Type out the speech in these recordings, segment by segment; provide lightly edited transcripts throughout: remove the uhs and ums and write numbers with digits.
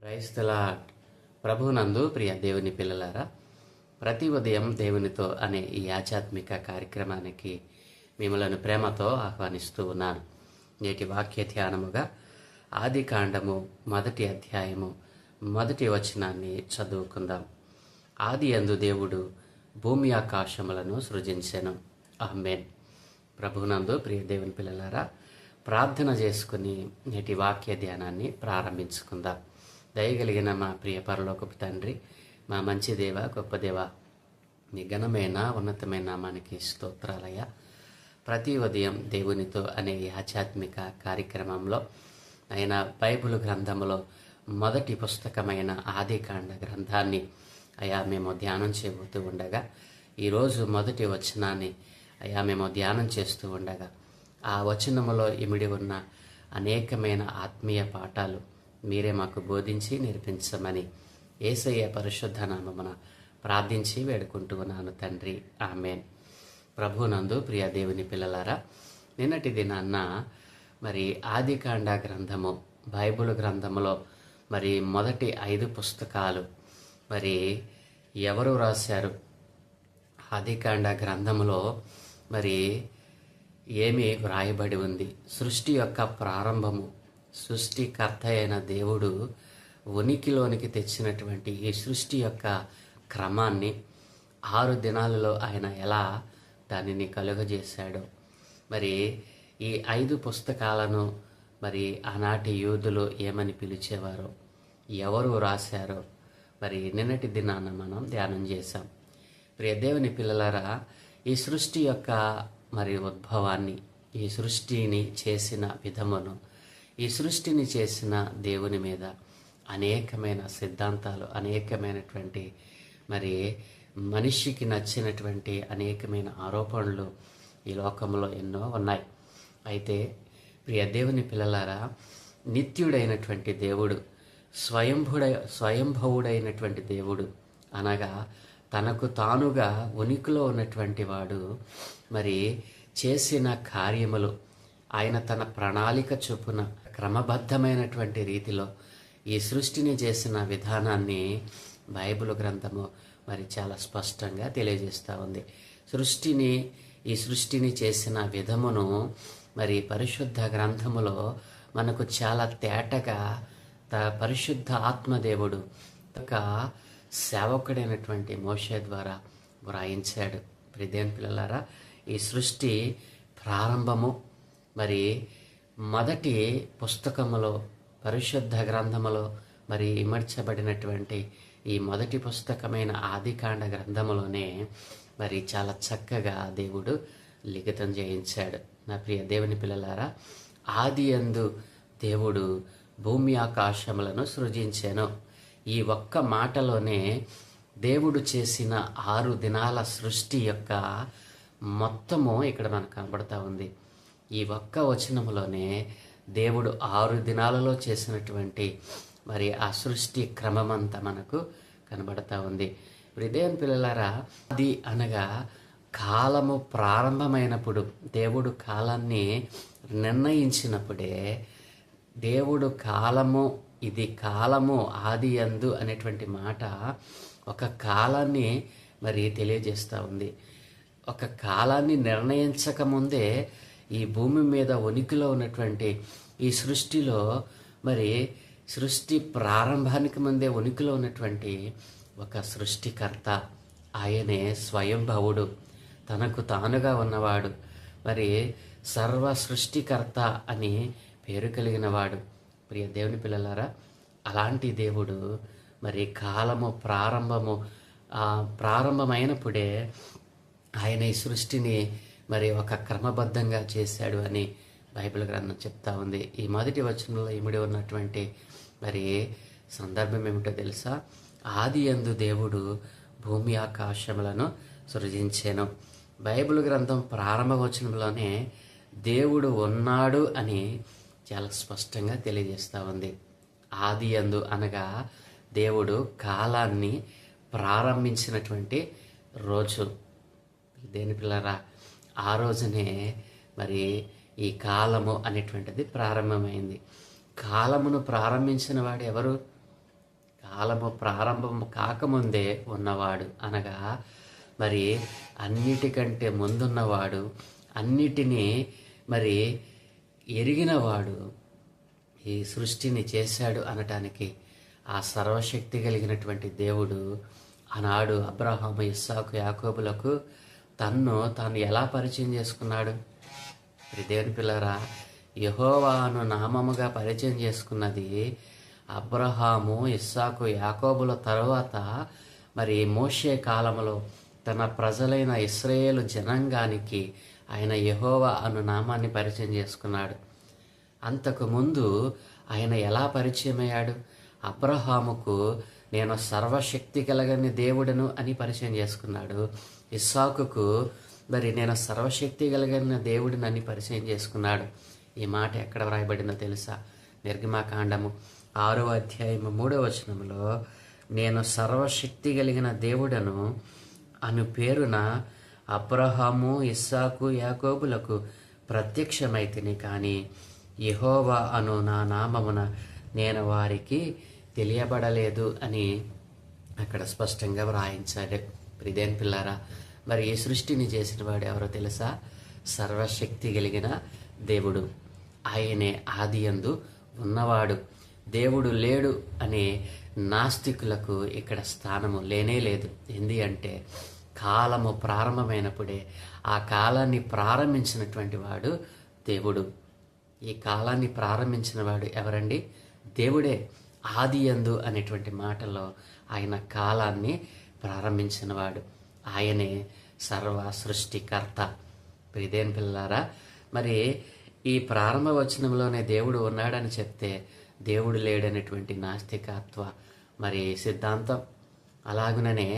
క్రైస్తల ప్రభునందు ప్రియ దేవుని పిల్లలారా, ప్రతి ఉదయం దేవునితో అనే ఈ ఆధ్యాత్మిక కార్యక్రమానికి మిమ్మలను ప్రేమతో ఆహ్వానిస్తూ ఉన్నాను. నేటి వాక్య ధ్యానముగా ఆది కాండము 1వ అధ్యాయము 1వ వచనాన్ని చదువుకుందాం. ఆది యందు దేవుడు భూమి ఆకాశములను సృజించెను. ఆమేన్. ప్రభునందు ప్రియ దేవుని పిల్లలారా, ప్రార్థన చేసుకుని నేటి వాక్య ధ్యానాన్ని ప్రారంభించుకుందాం. దయగలిగిన మా ప్రియ పరలోకపు తండ్రి, మా మంచి దేవ, గొప్ప దేవ, మీ ఘనమైన ఉన్నతమైన నామానికి స్తోత్రాలయ. ప్రతి ఉదయం దేవునితో అనే ఈ ఆధ్యాత్మిక కార్యక్రమంలో ఆయన బైబిల్ గ్రంథంలో మొదటి పుస్తకమైన ఆదికాండ గ్రంథాన్ని అయా మేము ధ్యానం చేయబోతూ ఉండగా, ఈరోజు మొదటి వచనాన్ని అయా మేము ధ్యానం చేస్తూ ఉండగా, ఆ వచనములో ఇమిడి ఉన్న అనేకమైన ఆత్మీయ పాఠాలు మీరే మాకు బోధించి నేర్పించమని యేసయ్య పరిశుద్ధ నామమున ప్రార్థించి వేడుకుంటూ ఉన్నాను తండ్రి. ఆమేన్. ప్రభునందు ప్రియ దేవుని పిల్లలారా, నిన్నటి దినాన్న మరి ఆదికాండ గ్రంథము బైబిల్ గ్రంథములో మరి మొదటి 5 పుస్తకాలు మరి ఎవరు రాశారు? ఆదికాండ గ్రంథములో మరి ఏమి వ్రాయబడి ఉంది? సృష్టి యొక్క ప్రారంభము, సృష్టికర్త అయిన దేవుడు ఉనికిలోనికి తెచ్చినటువంటి ఈ సృష్టి యొక్క క్రమాన్ని 6 దినాలలో ఆయన ఎలా దానిని కలుగజేశాడో, మరి ఈ 5 పుస్తకాలను మరి ఆనాటి యూదులు ఏమని పిలిచేవారో, ఎవరు రాశారో మరి నిన్నటి దినాన మనం ధ్యానం చేశాం. ప్రియ దేవుని పిల్లలారా, ఈ సృష్టి యొక్క మరి ఉద్భవాన్ని, ఈ సృష్టిని చేసిన విధమును, ఈ సృష్టిని చేసిన దేవుని మీద అనేకమైన సిద్ధాంతాలు, అనేకమైనటువంటి మరి మనిషికి నచ్చినటువంటి అనేకమైన ఆరోపణలు ఈ లోకంలో ఎన్నో ఉన్నాయి. అయితే ప్రియ దేవుని పిల్లలారా, నిత్యుడైనటువంటి దేవుడు, స్వయంభవుడైనటువంటి దేవుడు, అనగా తనకు తానుగా ఉనికిలో ఉన్నటువంటి వాడు మరి చేసిన కార్యములు, ఆయన తన ప్రణాళిక చొప్పున క్రమబద్ధమైనటువంటి రీతిలో ఈ సృష్టిని చేసిన విధానాన్ని బైబిల్ గ్రంథము మరి చాలా స్పష్టంగా తెలియజేస్తూ ఉంది. ఈ సృష్టిని చేసిన విధమును మరి పరిశుద్ధ గ్రంథములో మనకు చాలా తేటగా పరిశుద్ధ ఆత్మదేవుడు ఒక సేవకుడైనటువంటి మోషే ద్వారా వ్రాయించాడు. ప్రియదేవుని పిల్లలారా, ఈ సృష్టి ప్రారంభము మరి మొదటి పుస్తకములో, పరిశుద్ధ గ్రంథములో మరి ఇమర్చబడినటువంటి ఈ మొదటి పుస్తకమైన ఆదికాండ గ్రంథములోనే మరి చాలా చక్కగా దేవుడు లిఖితం చేయించాడు. నా ప్రియ దేవుని పిల్లలారా, ఆది యందు దేవుడు భూమి ఆకాశములను సృజించెను. ఈ ఒక్క మాటలోనే దేవుడు చేసిన 6 దినాల సృష్టి యొక్క మొత్తము ఇక్కడ మనకు కనబడతా ఉంది. ఈ ఒక్క వచనములోనే దేవుడు 6 దినాలలో చేసినటువంటి మరి ఆ సృష్టి క్రమమంతా మనకు కనబడతా ఉంది. దేవుని పిల్లలారా, అది అనగా కాలము ప్రారంభమైనప్పుడు, దేవుడు కాలాన్ని నిర్ణయించినప్పుడే, దేవుడు కాలము, ఇది కాలము ఆది యందు అనేటువంటి మాట ఒక కాలాన్ని మరి తెలియజేస్తూ ఉంది. ఒక కాలాన్ని నిర్ణయించకముందే ఈ భూమి మీద ఉనికిలో ఉన్నటువంటి ఈ సృష్టిలో మరి సృష్టి ప్రారంభానికి ముందే ఉనికిలో ఉన్నటువంటి ఒక సృష్టికర్త, ఆయనే స్వయంభవుడు, తనకు తానుగా ఉన్నవాడు, మరి సర్వ సృష్టికర్త అని పేరు కలిగిన వాడు. ప్రియ దేవుని పిల్లలారా, అలాంటి దేవుడు మరి కాలము ప్రారంభమైనప్పుడే ఆయన ఈ సృష్టిని మరి ఒక క్రమబద్ధంగా చేశాడు అని బైబిల్ గ్రంథం చెప్తా ఉంది. ఈ మొదటి వచనంలో ఇమిడి ఉన్నటువంటి మరి సందర్భం ఏమిటో తెలుసా? ఆది యందు దేవుడు భూమి ఆకాశములను సృజించెను. బైబిల్ గ్రంథం ప్రారంభ వచనంలోనే దేవుడు ఉన్నాడు అని చాలా స్పష్టంగా తెలియజేస్తూ ఉంది. ఆది యందు అనగా దేవుడు కాలాన్ని ప్రారంభించినటువంటి రోజు. దేని పిల్లరా, ఆ రోజునే మరి ఈ కాలము అనేటువంటిది ప్రారంభమైంది. కాలమును ప్రారంభించిన వాడు ఎవరు? కాలము ప్రారంభం కాకముందే ఉన్నవాడు, అనగా మరి అన్నిటికంటే ముందున్నవాడు, అన్నిటినీ మరి ఎరిగినవాడు ఈ సృష్టిని చేశాడు అనటానికి ఆ సర్వశక్తి కలిగినటువంటి దేవుడు ఆనాడు అబ్రహాము, ఇస్సాకు, యాకోబులకు తాను ఎలా పరిచయం చేసుకున్నాడు? దేవుని పిల్లరా, యెహోవా అను నామముగా పరిచయం చేసుకున్నది అబ్రహాము, ఇస్సాకు, యాకోబుల తరువాత మరి మోషే కాలంలో తన ప్రజలైన ఇశ్రాయేలు జనాంగానికి ఆయన యెహోవా అను నామాన్ని పరిచయం చేసుకున్నాడు. అంతకుముందు ఆయన ఎలా పరిచయం అయ్యాడు? అబ్రహాముకు నేను సర్వశక్తి కలగని దేవుడను అని పరిచయం చేసుకున్నాడు. ఇస్సాకుకు మరి నేను సర్వశక్తి కలిగిన దేవుడిని అని పరిచయం చేసుకున్నాడు. ఈ మాట ఎక్కడ వ్రాయబడిందో తెలుసా? నిర్గమాకాండము 6వ అధ్యాయము 3వ వచనంలో నేను సర్వశక్తి కలిగిన దేవుడను అను పేరున అబ్రహాము, ఇస్సాకు, యాకోబులకు ప్రత్యక్షమైతిని, కానీ యెహోవా అను నా నామమున నేను వారికి తెలియబడలేదు అని అక్కడ స్పష్టంగా వ్రాయించాడు. ప్రియదేని పిల్లారా, మరి ఈ సృష్టిని చేసిన వాడు ఎవరో తెలుసా? సర్వశక్తి కలిగిన దేవుడు. ఆయనే ఆదియందు ఉన్నవాడు. దేవుడు లేడు అనే నాస్తికులకు ఇక్కడ స్థానము లేనే లేదు. ఎందు అంటే కాలము ప్రారంభమైనప్పుడే ఆ కాలాన్ని ప్రారంభించినటువంటి వాడు దేవుడు. ఈ కాలాన్ని ప్రారంభించిన వాడు ఎవరండి? దేవుడే. ఆదియందు అనేటువంటి మాటలో ఆయన కాలాన్ని ప్రారంభించినవాడు. ఆయనే సర్వ సృష్టికర్త. ప్రియదేని పిల్లారా, మరి ఈ ప్రారంభ వచనంలోనే దేవుడు ఉన్నాడని చెప్తే దేవుడు లేడనేటువంటి నాస్తికత్వ మరి సిద్ధాంతం, అలాగుననే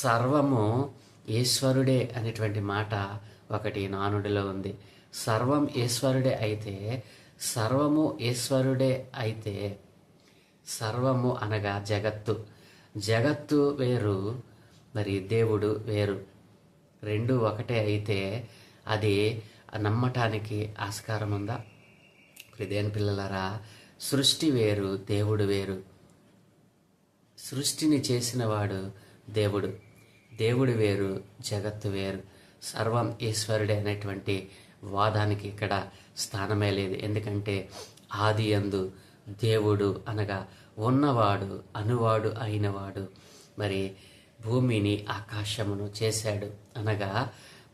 సర్వము ఈశ్వరుడే అనేటువంటి మాట ఒకటి నానుడిలో ఉంది. సర్వం ఈశ్వరుడే అయితే, సర్వము ఈశ్వరుడే అయితే, సర్వము అనగా జగత్తు వేరు, మరి దేవుడు వేరు. రెండు ఒకటే అయితే అది నమ్మటానికి ఆస్కారం ఉందా? ప్రియదేని పిల్లలారా, సృష్టి వేరు, దేవుడు వేరు. సృష్టిని చేసిన వాడు దేవుడు, దేవుడు వేరు, జగత్తు వేరు. సర్వం ఈశ్వరుడే అనేటువంటి వాదానికి ఇక్కడ స్థానమే లేదు. ఎందుకంటే ఆది యందు దేవుడు అనగా ఉన్నవాడు, అనువాడు అయినవాడు మరి భూమిని ఆకాశమును చేశాడు. అనగా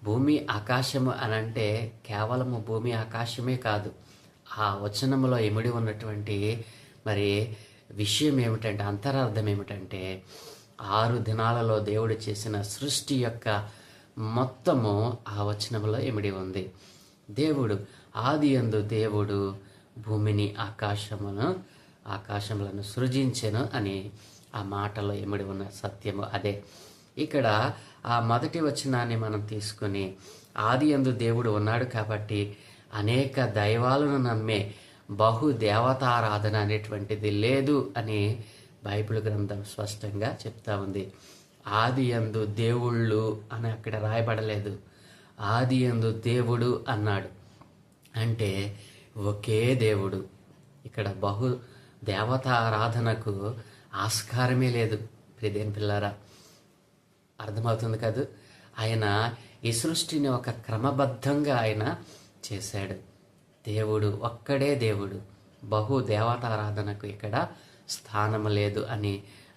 భూమి ఆకాశము అనంటే కేవలము భూమి ఆకాశమే కాదు. ఆ వచనములో ఇమిడి ఉన్నటువంటి మరి విషయం ఏమిటంటే, అంతరార్థం ఏమిటంటే, 6 దినాలలో దేవుడు చేసిన సృష్టి యొక్క మొత్తము ఆ వచనంలో ఇమిడి ఉంది. దేవుడు ఆదియందు దేవుడు భూమిని ఆకాశములను సృజించెను అని ఆ మాటలో ఇమిడి ఉన్న సత్యము అదే. ఇక్కడ ఆ మొదటి వచనాన్ని మనం తీసుకుని ఆదియందు దేవుడు ఉన్నాడు కాబట్టి అనేక దైవాలను నమ్మే బహు దేవతారాధన అనేటువంటిది లేదు అని బైబిల్ గ్రంథం స్పష్టంగా చెప్తా ఉంది. ఆదియందు దేవుళ్ళు అని అక్కడ రాయబడలేదు, ఆదియందు దేవుడు అన్నాడు. అంటే ఒకే దేవుడు. ఇక్కడ బహు దేవతారాధనకు ఆస్కారమే లేదు. ప్రియదేని పిల్లారా, అర్థమవుతుంది కాదు? ఆయన ఈ సృష్టిని ఒక క్రమబద్ధంగా ఆయన చేశాడు. దేవుడు ఒక్కడే దేవుడు, బహు దేవతారాధనకు ఇక్కడ స్థానం లేదు అని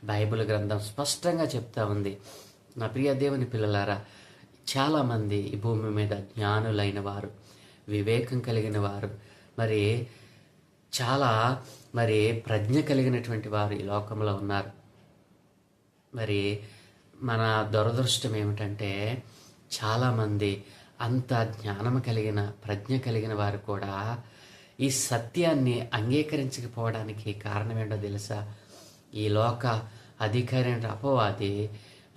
బైబిల్ గ్రంథం స్పష్టంగా చెప్తా ఉంది. నా ప్రియ దేవుని పిల్లలారా, చాలామంది ఈ భూమి మీద జ్ఞానులైన వారు, వివేకం కలిగిన వారు, మరి చాలా ప్రజ్ఞ కలిగినటువంటి వారు ఈ లోకంలో ఉన్నారు. మరి మన దురదృష్టం ఏమిటంటే చాలామంది అంత జ్ఞానం కలిగిన, ప్రజ్ఞ కలిగిన వారు కూడా ఈ సత్యాన్ని అంగీకరించకపోవడానికి కారణం ఏంటో తెలుసా? ఈ లోక అధికారి అపవాది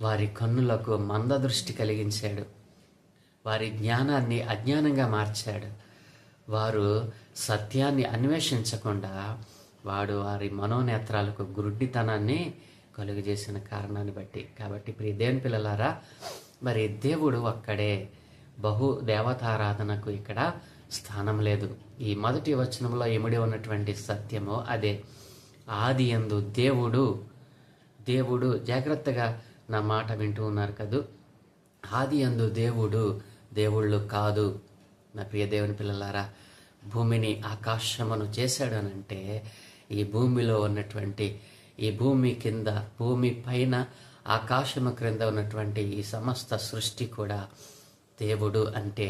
వారి కన్నులకు మంద దృష్టి కలిగించాడు, వారి జ్ఞానాన్ని అజ్ఞానంగా మార్చాడు. వారు సత్యాన్ని అన్వేషించకుండా వారి మనోనేత్రాలకు గురుడ్డితనాన్ని కలుగజేసిన కారణాన్ని బట్టి. కాబట్టి ప్రియ దేవుని పిల్లలారా, మరి దేవుడు ఒక్కడే, బహు దేవతారాధనకు ఇక్కడ స్థానం లేదు. ఈ మొదటి వచనంలో ఇమిడి ఉన్నటువంటి సత్యము అదే. ఆదియందు దేవుడు దేవుడు, జాగ్రత్తగా నా మాట వింటూ ఉన్నారు కదూ, ఆది యందు దేవుడు దేవుళ్ళు కాదు. నా ప్రియ దేవుని పిల్లలారా, భూమిని ఆకాశమును చేశాడు అనంటే ఈ భూమిలో ఉన్నటువంటి, ఈ భూమి కింద, భూమి పైన, ఆకాశము క్రింద ఉన్నటువంటి ఈ సమస్త సృష్టి కూడా దేవుడు అంటే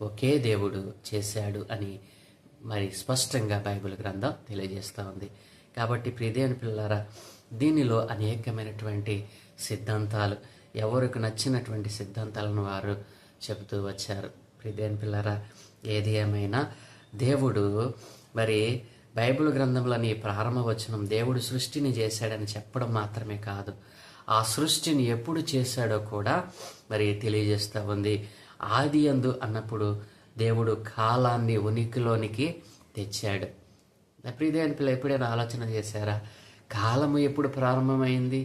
ఒకే దేవుడు చేశాడు అని మరి స్పష్టంగా బైబిల్ గ్రంథం తెలియజేస్తూ ఉంది. కాబట్టి ప్రియ దేవుని పిల్లలారా, దీనిలో అనేకమైనటువంటి సిద్ధాంతాలు, ఎవరికి నచ్చినటువంటి సిద్ధాంతాలను వారు చెబుతూ వచ్చారు. ప్రియ దేవుని పిల్లలారా, ఏది ఏమైనా దేవుడు మరి బైబిల్ గ్రంథంలోని ప్రారంభ వచనం దేవుడు సృష్టిని చేశాడని చెప్పడం మాత్రమే కాదు, ఆ సృష్టిని ఎప్పుడు చేశాడో కూడా మరి తెలియజేస్తూ ఉంది. ఆది యందు అన్నప్పుడు దేవుడు కాలాన్ని ఉనికిలోనికి తెచ్చాడు. ప్రియదేవుని పిల్ల, ఎప్పుడైనా ఆలోచన చేశారా, కాలము ఎప్పుడు ప్రారంభమైంది?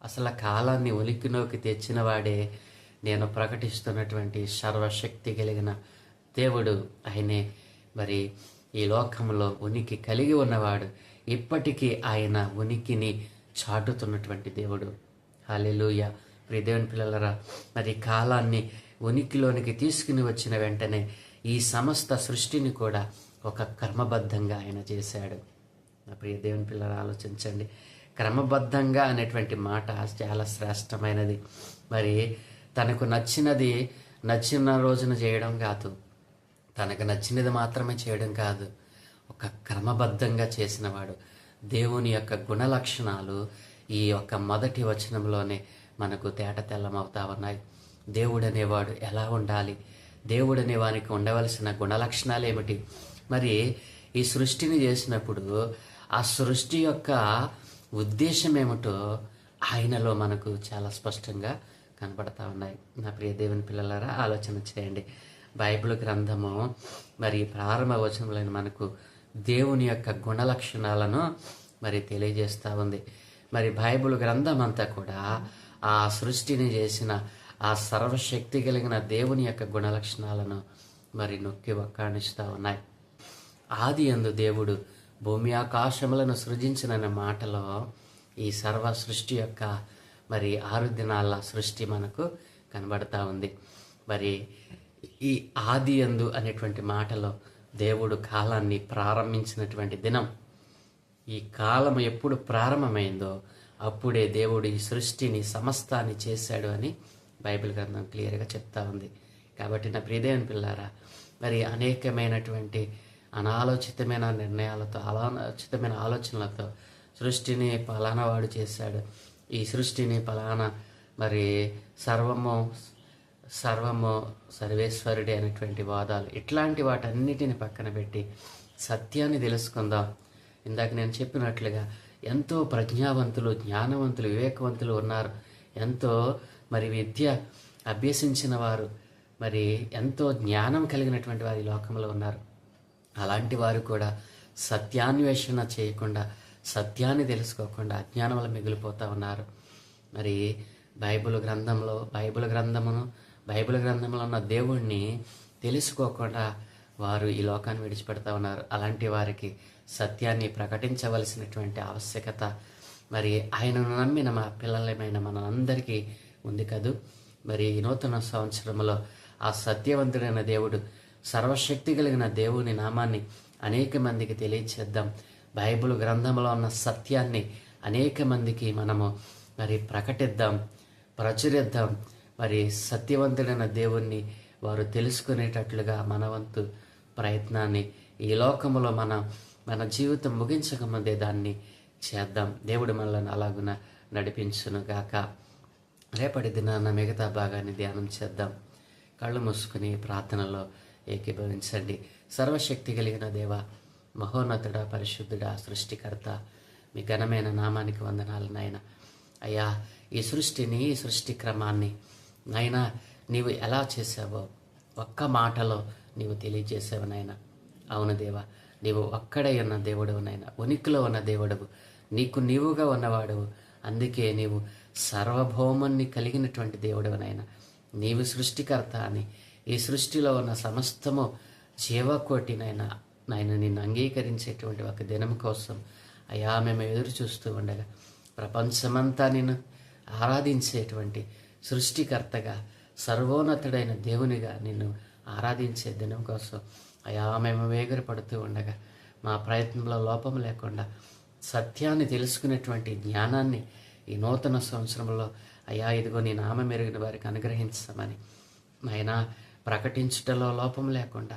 అసలు కాలాన్ని ఉనికిలోకి తెచ్చిన వాడే నేను ప్రకటిస్తున్నటువంటి సర్వశక్తి కలిగిన దేవుడు. ఆయనే మరి ఈ లోకంలో ఉనికి కలిగి ఉన్నవాడు. ఇప్పటికీ ఆయన ఉనికిని చాటుతున్నటువంటి దేవుడు. హల్లెలూయా. ప్రియ దేవుని పిల్లలరా, మరి కాలాన్ని ఉనికిలోనికి తీసుకుని వచ్చిన వెంటనే ఈ సమస్త సృష్టిని కూడా ఒక క్రమబద్ధంగా ఆయన చేశాడు. నా ప్రియ దేవుని పిల్లలు ఆలోచించండి, క్రమబద్ధంగా అనేటువంటి మాట చాలా శ్రేష్టమైనది. మరి తనకు నచ్చినది నచ్చిన రోజున చేయడం కాదు, తనకు నచ్చినది మాత్రమే చేయడం కాదు, ఒక క్రమబద్ధంగా చేసినవాడు. దేవుని యొక్క గుణ లక్షణాలు ఈ యొక్క మొదటి వచనంలోనే మనకు తేట తెల్లమవుతా ఉన్నాయి. దేవుడు అనేవాడు ఎలా ఉండాలి, దేవుడు అనే వానికి ఉండవలసిన గుణలక్షణాలు ఏమిటి, మరి ఈ సృష్టిని చేసినప్పుడు ఆ సృష్టి యొక్క ఉద్దేశం ఏమిటో ఆయనలో మనకు చాలా స్పష్టంగా కనపడతా ఉన్నాయి. నా ప్రియ దేవుని పిల్లలారా, ఆలోచన చేయండి. బైబిల్ గ్రంథము మరి ప్రారంభ వచనంలో మనకు దేవుని యొక్క గుణలక్షణాలను మరి తెలియజేస్తూ ఉంది. మరి బైబిల్ గ్రంథం అంతా కూడా ఆ సృష్టిని చేసిన ఆ సర్వశక్తి కలిగిన దేవుని యొక్క గుణలక్షణాలను మరి నొక్కి వక్కాణిస్తూ ఉన్నాయి. ఆది యందు దేవుడు భూమి ఆకాశములను సృజించిన మాటలో ఈ సర్వ సృష్టి యొక్క మరి 6 దినాల సృష్టి మనకు కనబడతా ఉంది. మరి ఈ ఆది యందు అనేటువంటి మాటలో దేవుడు కాలాన్ని ప్రారంభించినటువంటి దినం, ఈ కాలం ఎప్పుడు ప్రారంభమైందో అప్పుడే దేవుడు ఈ సృష్టిని సమస్తాన్ని చేశాడు అని బైబిల్ గ్రంథం క్లియర్గా చెప్తా ఉంది. కాబట్టి నా ప్రియదేవుని పిల్లారా, మరి అనేకమైనటువంటి అనాలోచితమైన నిర్ణయాలతో, అనాలోచితమైన ఆలోచనలతో సృష్టిని పలానా వాడు చేశాడు, ఈ సృష్టిని పలానా మరి సర్వము సర్వేశ్వరుడే అనేటువంటి వాదాలు, ఇట్లాంటి వాటన్నిటిని పక్కన పెట్టి సత్యాన్ని తెలుసుకుందాం. ఇందాక నేను చెప్పినట్లుగా ఎంతో ప్రజ్ఞావంతులు, జ్ఞానవంతులు, వివేకవంతులు ఉన్నారు. ఎంతో మరి విద్య అభ్యసించిన వారు, మరి ఎంతో జ్ఞానం కలిగినటువంటి వారు ఈ లోకంలో ఉన్నారు. అలాంటి వారు కూడా సత్యాన్వేషణ చేయకుండా, సత్యాన్ని తెలుసుకోకుండా అజ్ఞానంలో మిగిలిపోతూ ఉన్నారు. మరి బైబిల్ గ్రంథంలో ఉన్న దేవుణ్ణి తెలుసుకోకుండా వారు ఈ లోకాన్ని విడిచిపెడతా ఉన్నారు. అలాంటి వారికి సత్యాన్ని ప్రకటించవలసినటువంటి ఆవశ్యకత మరి ఆయనను నమ్మిన మా పిల్లలమైన మనందరికీ ఉంది కదూ. మరి ఈ నూతన సంవత్సరంలో ఆ సత్యవంతుడైన దేవుడు, సర్వశక్తి కలిగిన దేవుని నామాన్ని అనేక మందికి తెలియచేద్దాం. బైబిల్ గ్రంథంలో ఉన్న సత్యాన్ని అనేక మందికి మనము మరి ప్రకటిద్దాం, ప్రచురిద్దాం. మరి సత్యవంతుడైన దేవుణ్ణి వారు తెలుసుకునేటట్లుగా మన వంతు ప్రయత్నాన్ని ఈ లోకములో మన జీవితం ముగించకముందే దాన్ని చేద్దాం. దేవుడు మనల్ని అలాగున నడిపించును గాక. రేపటి దినాన మిగతా భాగాన్ని ధ్యానం చేద్దాం. కళ్ళు మూసుకుని ప్రార్థనలో ఏకీభవించండి. సర్వశక్తి కలిగిన దేవ, మహోన్నతుడా, పరిశుద్ధుడా, సృష్టికర్త, మీ ఘనమైన నామానికి వందనాలు నాయన. అయ్యా, ఈ సృష్టిని, ఈ సృష్టి క్రమాన్ని నాయన నీవు ఎలా చేసావో ఒక్క మాటలో నీవు తెలియజేసావు నాయన. అవును దేవా, నీవు ఒక్కడే ఉన్న దేవుడవు నాయన, ఉనికిలో ఉన్న దేవుడవు, నీకు నీవుగా ఉన్నవాడవు. అందుకే నీవు సర్వభౌమాన్ని కలిగినటువంటి దేవుడవు నాయన. నీవు సృష్టికర్త అని, ఈ సృష్టిలో ఉన్న సమస్తము జీవకోటినైనా నాయన నిన్ను అంగీకరించేటువంటి ఒక దినం కోసం అయ్యా మేము ఎదురు చూస్తూ ఉండగా ప్రపంచమంతా నిన్ను ఆరాధించేటువంటి సృష్టికర్తగా, సర్వోన్నతుడైన దేవునిగా నిన్ను ఆరాధించే దినం కోసం అయా మేము వేగిరపడుతూ ఉండగా మా ప్రయత్నంలో లోపం లేకుండా సత్యాన్ని తెలుసుకునేటువంటి జ్ఞానాన్ని ఈ నూతన సంవత్సరంలో అయా ఇదిగో నీ నామం ఎరిగిన వారికి అనుగ్రహించమని నాయనా, ప్రకటించుటలో లోపం లేకుండా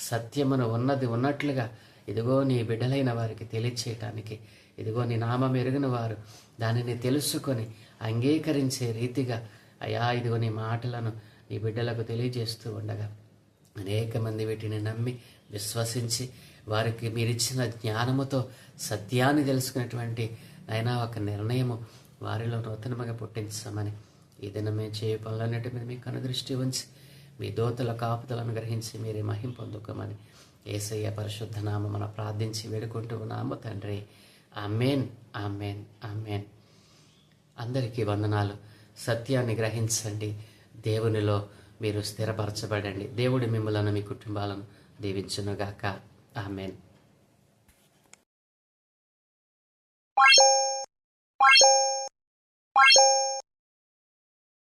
సత్యమును ఉన్నది ఉన్నట్లుగా ఇదిగో నీ బిడ్డలైన వారికి తెలియచేయటానికి, ఇదిగో నీ నామం ఎరిగిన వారు దానిని తెలుసుకొని అంగీకరించే రీతిగా అయా ఇదిగో నీ మాటలను నీ బిడ్డలకు తెలియజేస్తూ ఉండగా అనేక మంది వీటిని నమ్మి విశ్వసించి వారికి మీరిచ్చిన జ్ఞానముతో సత్యాన్ని తెలుసుకునేటువంటి నాయనా ఒక నిర్ణయము వారిలో నూతనముగా పుట్టించమని ఈ దినం మేము చేయ పనులన్నిటి మీద మీకు కనుదృష్టి ఉంచి మీ దోతల కాపుదలను గ్రహించి మీరే మహిం పొందుకోమని యేసయ్య పరిశుద్ధ నామమున ప్రార్థించి వేడుకుంటూ ఉన్నాము తండ్రి. ఆమేన్, ఆమేన్, ఆమేన్. అందరికీ వందనాలు. సత్యాన్ని గ్రహించండి, దేవునిలో మీరు స్థిరపరచబడండి. దేవుడి మిమ్మలను మీ కుటుంబాలను దీవించునుగాక. ఆమేన్.